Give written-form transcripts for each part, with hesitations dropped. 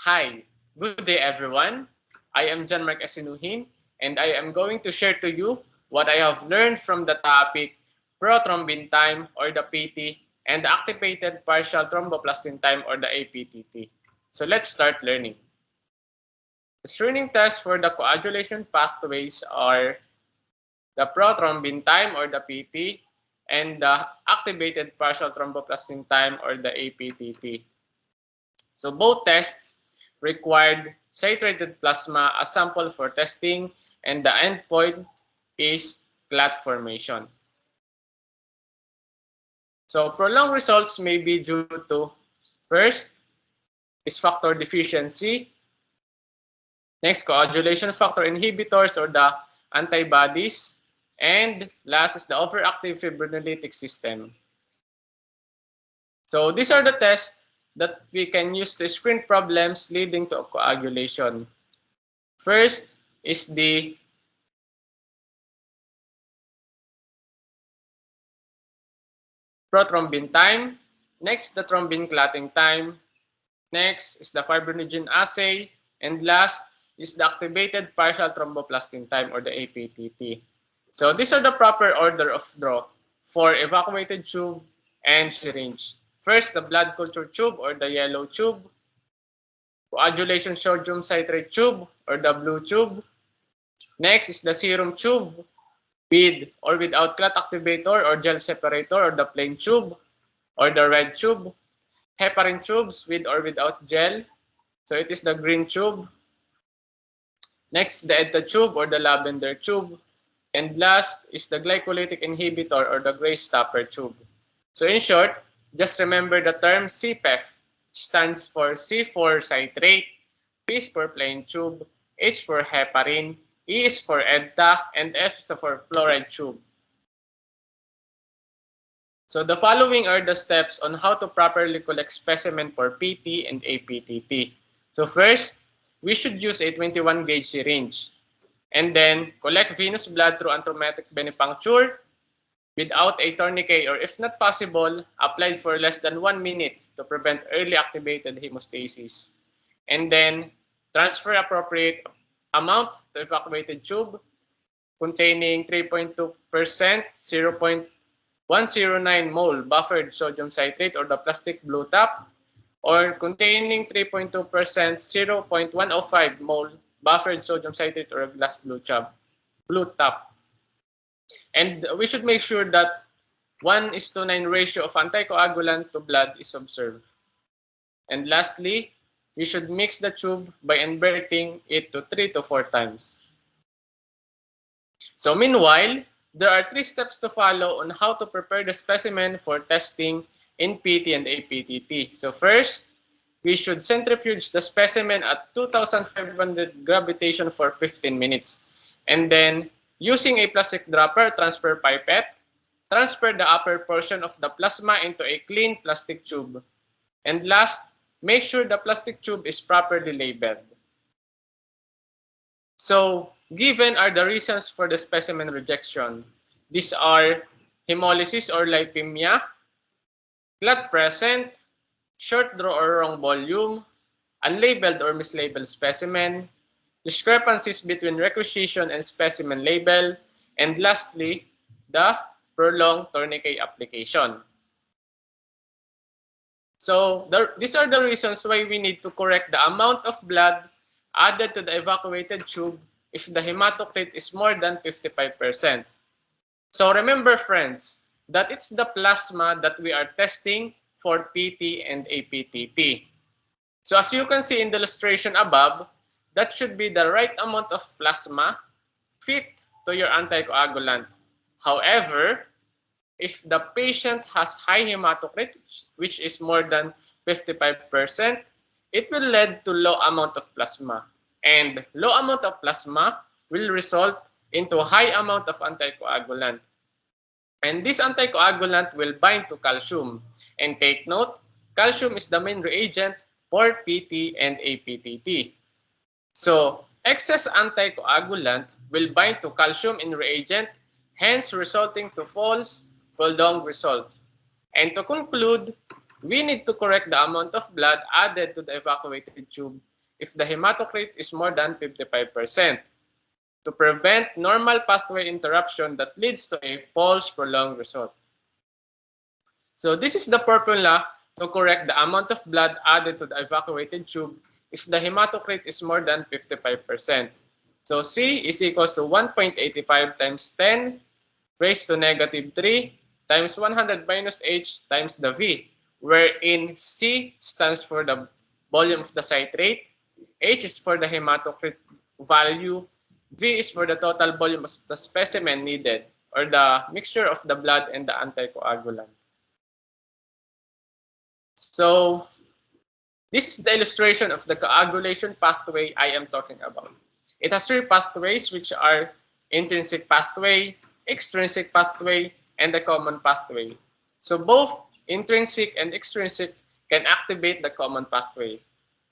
Hi, good day everyone. I am John Mark Asinuhin and I am going to share to you what I have learned from the topic prothrombin time or the PT and the activated partial thromboplastin time or the APTT. So let's start learning. The screening tests for the coagulation pathways are the prothrombin time or the PT and the activated partial thromboplastin time or the APTT. So both tests required saturated plasma as sample for testing and the endpoint is clot formation. So prolonged results may be due to first is factor deficiency, next coagulation factor inhibitors or the antibodies, and last is the overactive fibrinolytic system. So these are the tests that we can use to screen problems leading to coagulation. First is the prothrombin time. Next, the thrombin clotting time. Next is the fibrinogen assay. And last is the activated partial thromboplastin time or the APTT. So these are the proper order of draw for evacuated tube and syringe. First, the blood culture tube or the yellow tube. Coagulation sodium citrate tube or the blue tube. Next is the serum tube with or without clot activator or gel separator or the plain tube or the red tube. Heparin tubes with or without gel. So it is the green tube. Next, the ETA tube or the lavender tube. And last is the glycolytic inhibitor or the gray stopper tube. So in short, just remember the term CPEF stands for C for citrate, P is for plain tube, H for heparin, E is for EDTA, and F is for fluoride tube. So the following are the steps on how to properly collect specimen for PT and APTT. So first, we should use a 21 gauge syringe and then collect venous blood through anthrometric venipuncture without a tourniquet or if not possible, applied for less than 1 minute to prevent early activated hemostasis. And then transfer appropriate amount to evacuated tube containing 3.2%, 0.109 mole buffered sodium citrate or the plastic blue top, or containing 3.2%, 0.105 mole buffered sodium citrate or a glass blue top. And we should make sure that 1:9 ratio of anticoagulant to blood is observed. And lastly, we should mix the tube by inverting it to 3 to 4 times. So meanwhile, there are 3 steps to follow on how to prepare the specimen for testing in PT and APTT. So first, we should centrifuge the specimen at 2,500 gravitation for 15 minutes. And then, using a plastic dropper transfer pipette, transfer the upper portion of the plasma into a clean plastic tube. And last, make sure the plastic tube is properly labeled. So, given are the reasons for the specimen rejection. These are hemolysis or lipemia, clot present, short draw or wrong volume, unlabeled or mislabeled specimen, discrepancies between requisition and specimen label, and lastly, the prolonged tourniquet application. So these are the reasons why we need to correct the amount of blood added to the evacuated tube if the hematocrit is more than 55%. So remember friends, that it's the plasma that we are testing for PT and APTT. So as you can see in the illustration above, that should be the right amount of plasma fit to your anticoagulant. However, if the patient has high hematocrit, which is more than 55%, it will lead to low amount of plasma. And low amount of plasma will result into high amount of anticoagulant. And this anticoagulant will bind to calcium. And take note, calcium is the main reagent for PT and APTT. So, excess anticoagulant will bind to calcium in reagent, hence resulting to false prolonged result. And to conclude, we need to correct the amount of blood added to the evacuated tube if the hematocrit is more than 55% to prevent normal pathway interruption that leads to a false prolonged result. So this is the formula to correct the amount of blood added to the evacuated tube if the hematocrit is more than 55%. So C is equals to 1.85 times 10 raised to negative 3 times 100 minus H times the V, wherein C stands for the volume of the citrate, H is for the hematocrit value, V is for the total volume of the specimen needed, or the mixture of the blood and the anticoagulant. So this is the illustration of the coagulation pathway I am talking about. It has three pathways, which are intrinsic pathway, extrinsic pathway, and the common pathway. So both intrinsic and extrinsic can activate the common pathway.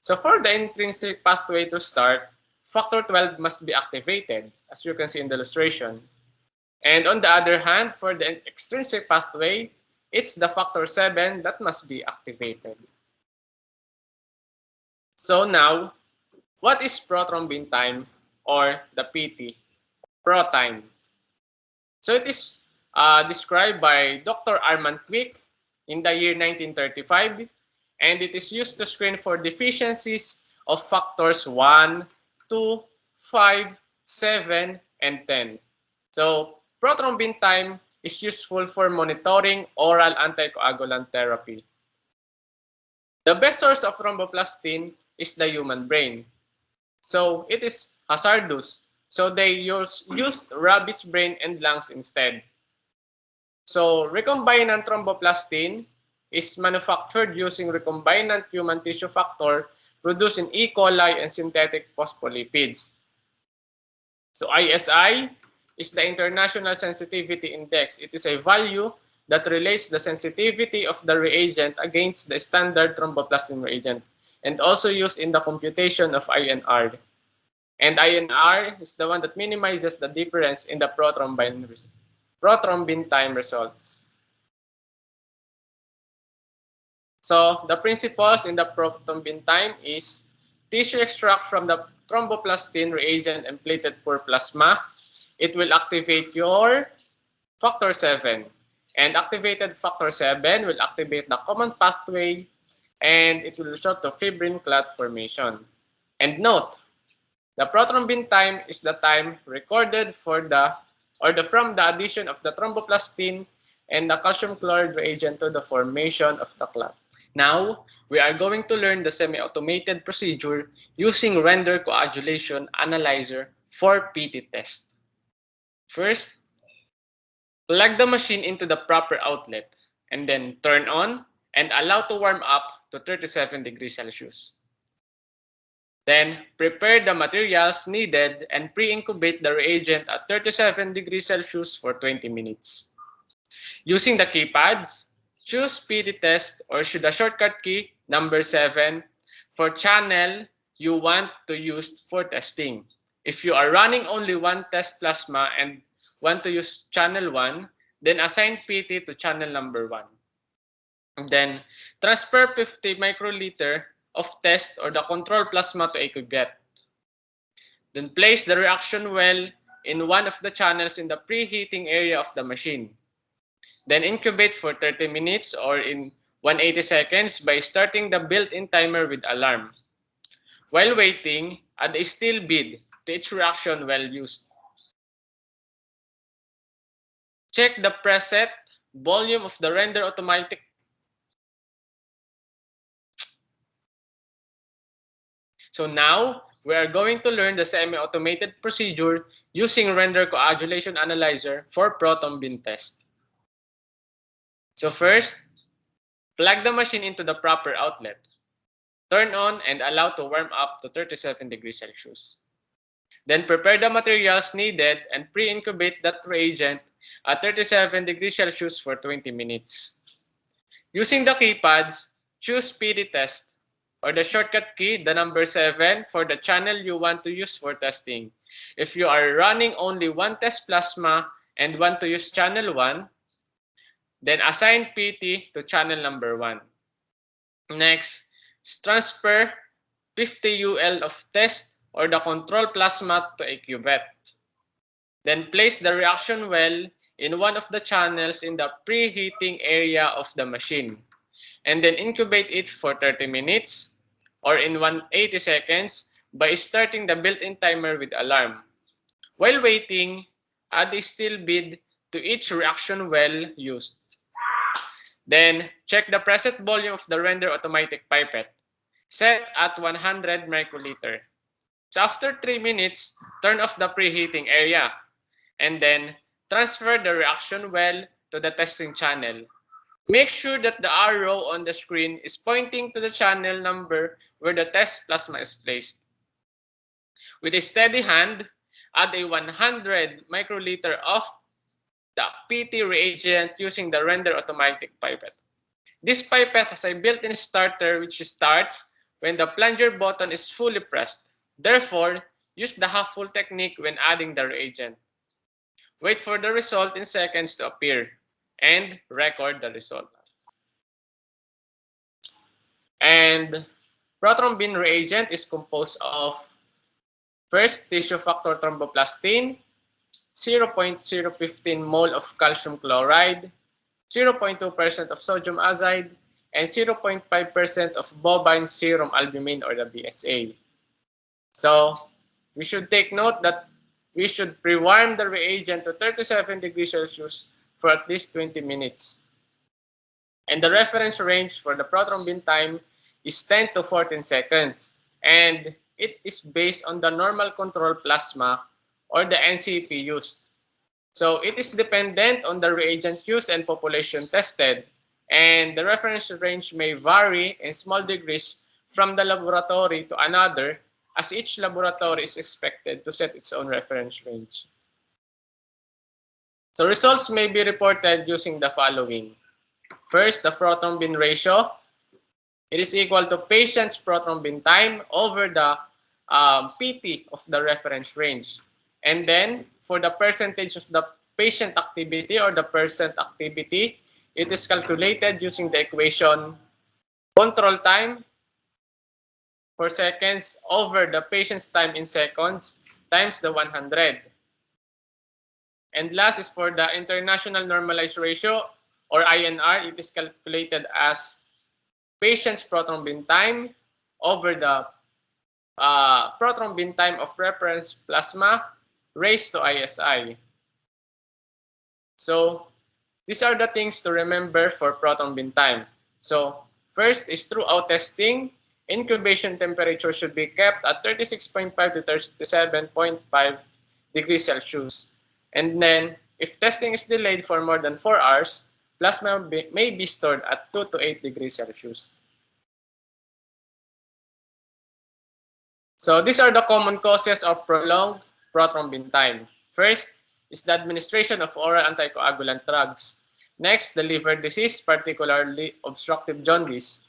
So for the intrinsic pathway to start, factor 12 must be activated, as you can see in the illustration. And on the other hand, for the extrinsic pathway, it's the factor 7 that must be activated. So now, what is prothrombin time, or the PT, pro time? So it is described by Dr. Armand Quick in the year 1935, and it is used to screen for deficiencies of factors 1, 2, 5, 7, and 10. So prothrombin time is useful for monitoring oral anticoagulant therapy. The best source of thromboplastin is the human brain. So it is hazardous. So they used rabbit's brain and lungs instead. So recombinant thromboplastin is manufactured using recombinant human tissue factor produced in E. coli and synthetic phospholipids. So ISI is the International Sensitivity Index. It is a value that relates the sensitivity of the reagent against the standard thromboplastin reagent, and also used in the computation of INR. And INR is the one that minimizes the difference in the prothrombin time results. So the principles in the prothrombin time is tissue extract from the thromboplastin reagent and plated for plasma. It will activate your factor 7. And activated factor 7 will activate the common pathway, and it will result to fibrin clot formation. And note, the prothrombin time is the time recorded from the addition of the thromboplastin and the calcium chloride reagent to the formation of the clot. Now, we are going to learn the semi-automated procedure using render coagulation analyzer for PT test. First, plug the machine into the proper outlet and then turn on and allow to warm up to 37 degrees Celsius. Then, prepare the materials needed and pre-incubate the reagent at 37 degrees Celsius for 20 minutes. Using the keypads, choose PT test or should the shortcut key number 7 for channel you want to use for testing. If you are running only one test plasma and want to use channel 1, then assign PT to channel number 1. And then transfer 50 microliter of test or the control plasma to a cuvette. Then place the reaction well in one of the channels in the preheating area of the machine. Then incubate for 30 minutes or in 180 seconds by starting the built-in timer with alarm. While waiting, add a still bead to each reaction well used. Check the preset volume of the render automatic. So now, we are going to learn the semi-automated procedure using render coagulation analyzer for prothrombin test. So first, plug the machine into the proper outlet. Turn on and allow to warm up to 37 degrees Celsius. Then prepare the materials needed and pre-incubate that reagent at 37 degrees Celsius for 20 minutes. Using the keypads, choose PD test or the shortcut key, the number 7 for the channel you want to use for testing. If you are running only one test plasma and want to use channel 1, then assign PT to channel number 1. Next is transfer 50 UL of test or the control plasma to a cuvette. Then place the reaction well in one of the channels in the preheating area of the machine. And then incubate it for 30 minutes or in 180 seconds by starting the built-in timer with alarm. While waiting, add a still bead to each reaction well used. Then, check the preset volume of the render automatic pipette. Set at 100 microliter. So after 3 minutes, turn off the preheating area. And then, transfer the reaction well to the testing channel. Make sure that the arrow on the screen is pointing to the channel number where the test plasma is placed. With a steady hand, add a 100 microliter of the PT reagent using the render automatic pipette. This pipette has a built-in starter which starts when the plunger button is fully pressed. Therefore, use the half-full technique when adding the reagent. Wait for the result in seconds to appear and record the result. And prothrombin reagent is composed of first tissue factor thromboplastin, 0.015 mole of calcium chloride, 0.2% of sodium azide, and 0.5% of bovine serum albumin or the BSA. So we should take note that we should pre-warm the reagent to 37 degrees Celsius for at least 20 minutes. And the reference range for the prothrombin time is 10 to 14 seconds. And it is based on the normal control plasma or the NCP used. So it is dependent on the reagent used and population tested. And the reference range may vary in small degrees from the laboratory to another, as each laboratory is expected to set its own reference range. So results may be reported using the following. First, the prothrombin ratio. It is equal to patient's prothrombin time over the PT of the reference range. And then, for the percentage of the patient activity or the percent activity, it is calculated using the equation control time for seconds over the patient's time in seconds times the 100. And last is for the international normalized ratio or INR. It is calculated as patient's prothrombin time over the prothrombin time of reference plasma raised to ISI. So these are the things to remember for prothrombin time. So first is throughout testing, incubation temperature should be kept at 36.5 to 37.5 degrees Celsius. And then if testing is delayed for more than 4 hours, plasma may be stored at 2 to 8 degrees Celsius. So these are the common causes of prolonged prothrombin time. First is the administration of oral anticoagulant drugs. Next, the liver disease, particularly obstructive jaundice.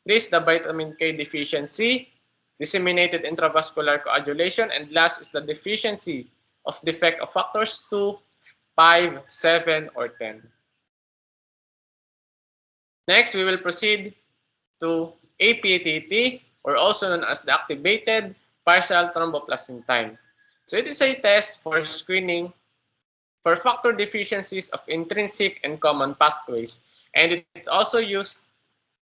This is the vitamin K deficiency, disseminated intravascular coagulation, and last is the deficiency of defect of factors 2, 5, 7, or 10. Next, we will proceed to APTT, or also known as the activated partial thromboplastin time. So it is a test for screening for factor deficiencies of intrinsic and common pathways. And it is also used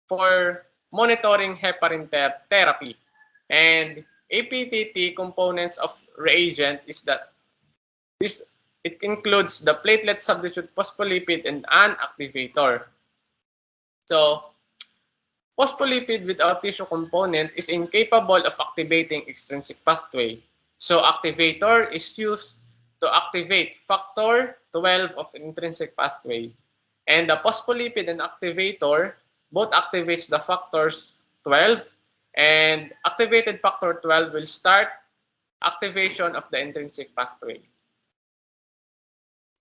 for monitoring heparin therapy. And APTT components of reagent is that it includes the platelet substitute phospholipid and an activator. So phospholipid without tissue component is incapable of activating extrinsic pathway. So activator is used to activate factor 12 of intrinsic pathway. And the phospholipid and activator both activates the factors 12, and activated factor 12 will start activation of the intrinsic pathway.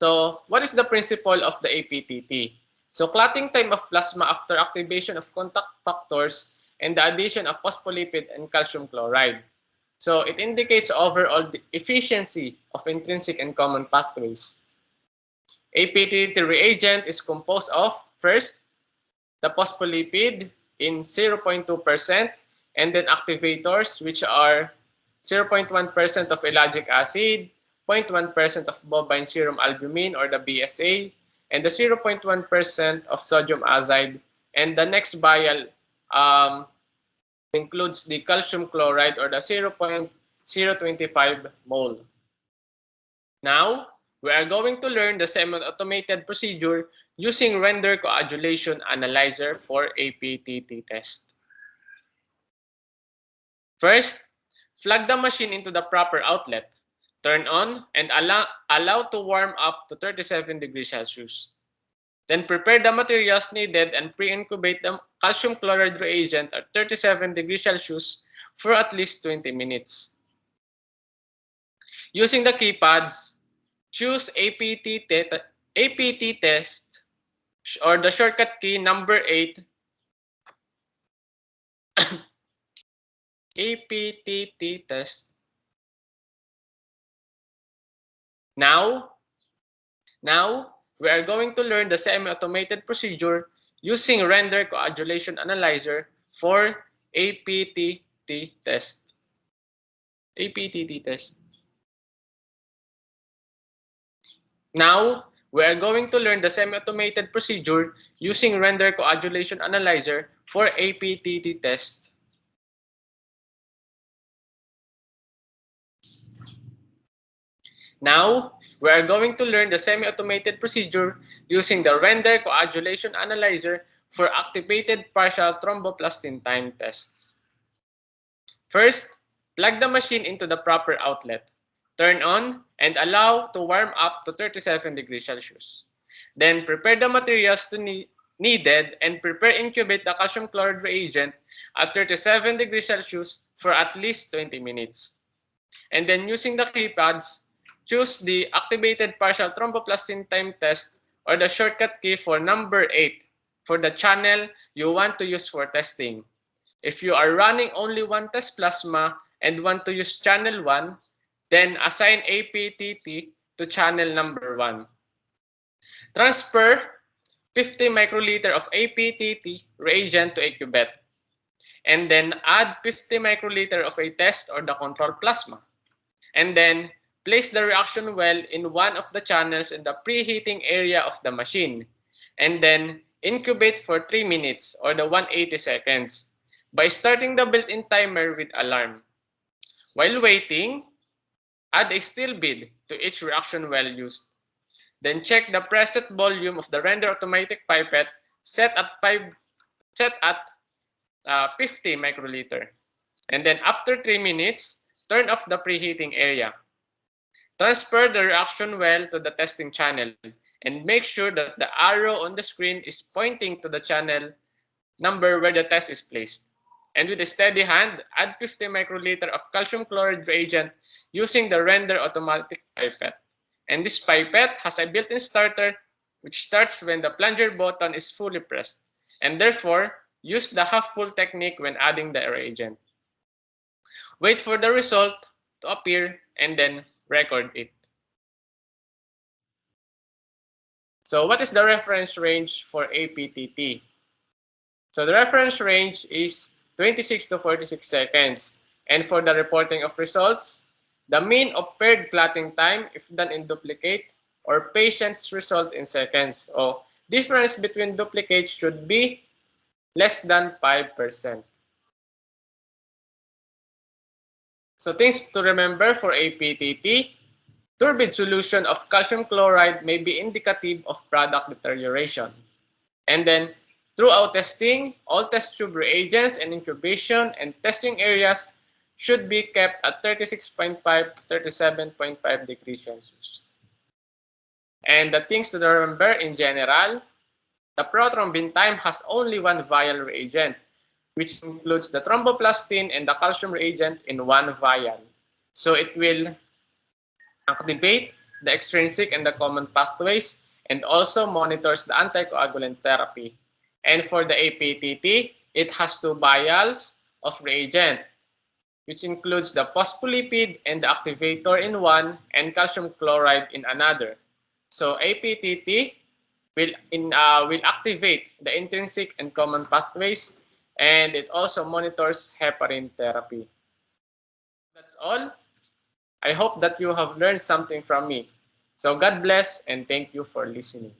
So what is the principle of the APTT? So clotting time of plasma after activation of contact factors and the addition of phospholipid and calcium chloride. So it indicates overall the efficiency of intrinsic and common pathways. APTT reagent is composed of, first, the phospholipid, in 0.2%, and then activators, which are 0.1% of ellagic acid, 0.1% of bovine serum albumin or the BSA, and the 0.1% of sodium azide. And the next vial includes the calcium chloride or the 0.025 mole. Now, we are going to learn the semi-automated procedure using render coagulation analyzer for APTT test. First, plug the machine into the proper outlet. Turn on and allow to warm up to 37 degrees Celsius. Then prepare the materials needed and pre-incubate the calcium chloride reagent at 37 degrees Celsius for at least 20 minutes. Using the keypads, choose APT test or the shortcut key number 8 APTT test. Now, we are going to learn the semi-automated procedure using render coagulation analyzer for APTT test. APTT test. Now, we are going to learn the semi-automated procedure using render coagulation analyzer for APTT test. Now, we are going to learn the semi-automated procedure using the render coagulation analyzer for activated partial thromboplastin time tests. First, plug the machine into the proper outlet. Turn on and allow to warm up to 37 degrees Celsius. Then prepare the materials needed and prepare incubate the calcium chloride reagent at 37 degrees Celsius for at least 20 minutes. And then using the keypads, choose the activated partial thromboplastin time test or the shortcut key for number 8 for the channel you want to use for testing. If you are running only one test plasma and want to use channel 1, then assign APTT to channel number 1. Transfer 50 microliter of APTT reagent to a cuvette. And then add 50 microliter of a test or the control plasma. And then place the reaction well in one of the channels in the preheating area of the machine. And then incubate for 3 minutes or the 180 seconds by starting the built-in timer with alarm. While waiting, add a still bead to each reaction well used. Then check the preset volume of the render automatic pipette set at 50 microliter. And then after 3 minutes, turn off the preheating area. Transfer the reaction well to the testing channel and make sure that the arrow on the screen is pointing to the channel number where the test is placed. And with a steady hand, add 50 microliter of calcium chloride reagent using the render automatic pipette. And this pipette has a built-in starter which starts when the plunger button is fully pressed. And therefore, use the half-full technique when adding the reagent. Wait for the result to appear and then record it. So what is the reference range for APTT? So the reference range is 26 to 46 seconds. And for the reporting of results, the mean of paired clotting time if done in duplicate or patient's result in seconds. So difference between duplicates should be less than 5%. So things to remember for APTT, turbid solution of calcium chloride may be indicative of product deterioration. And then throughout testing, all test tube reagents and incubation and testing areas should be kept at 36.5 to 37.5 degrees Celsius. And the things to remember in general, the prothrombin time has only one vial reagent, which includes the thromboplastin and the calcium reagent in one vial. So it will activate the extrinsic and the common pathways and also monitors the anticoagulant therapy. And for the APTT, it has two vials of reagent, which includes the phospholipid and the activator in one and calcium chloride in another. So APTT will activate the intrinsic and common pathways and it also monitors heparin therapy. That's all. I hope that you have learned something from me. So God bless and thank you for listening.